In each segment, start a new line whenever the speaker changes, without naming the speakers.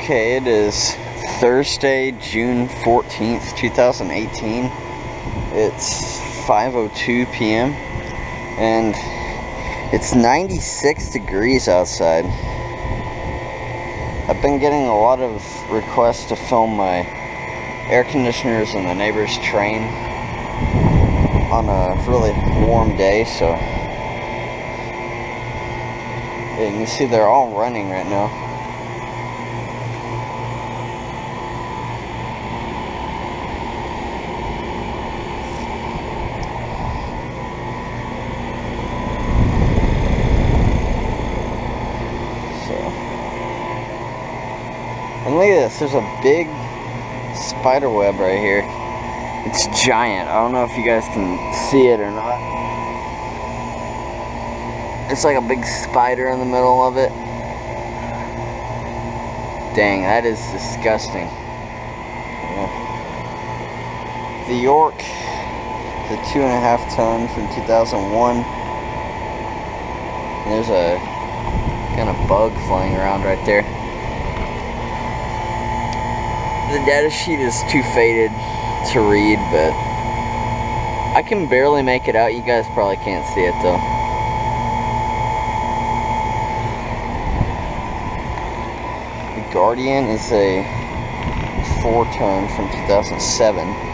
Okay, it is Thursday, June 14th, 2018. It's 5:02 p.m. and it's 96 degrees outside. I've been getting a lot of requests to film my air conditioners in the neighbor's train on a really warm day, so yeah, you can see they're all running right now. And look at this, there's a big spider web right here. It's giant. I don't know if you guys can see it or not. It's like a big spider in the middle of it. Dang, that is disgusting. Yeah. The York, the 2.5 ton from 2001. And there's a kind of bug flying around right there. The data sheet is too faded to read, but I can barely make it out. You guys probably can't see it though. The Guardian is a 4 ton from 2007.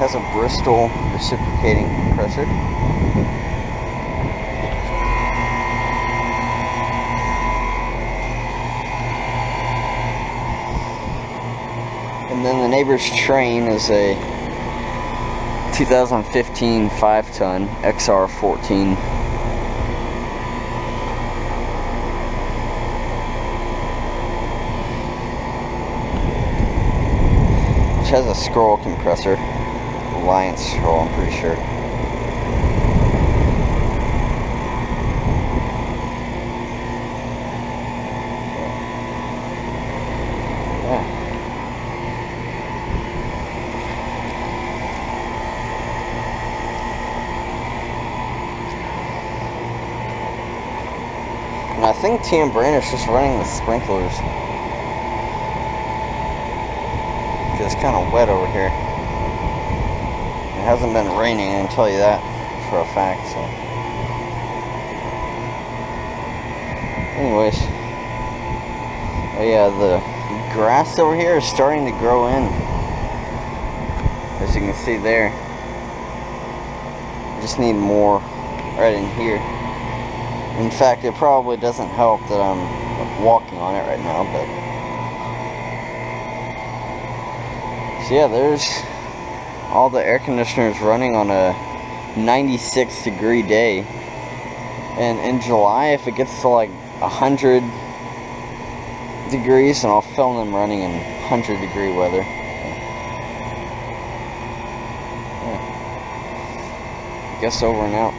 Has a Bristol reciprocating compressor. And then the neighbor's train is a 2015 5 ton XR14. Which has a scroll compressor. Alliance scroll, I'm pretty sure. Yeah. And I think TM Brand is just running the sprinklers. Because it's kind of wet over here. It hasn't been raining, I can tell you that for a fact, so. Anyways. Oh yeah, the grass over here is starting to grow in. As you can see there. I just need more right in here. In fact, it probably doesn't help that I'm walking on it right now, but. So yeah, there's all the air conditioners running on a 96 degree day. And in July, if it gets to like 100 degrees, then I'll film them running in 100 degree weather. Yeah. Guess over and out.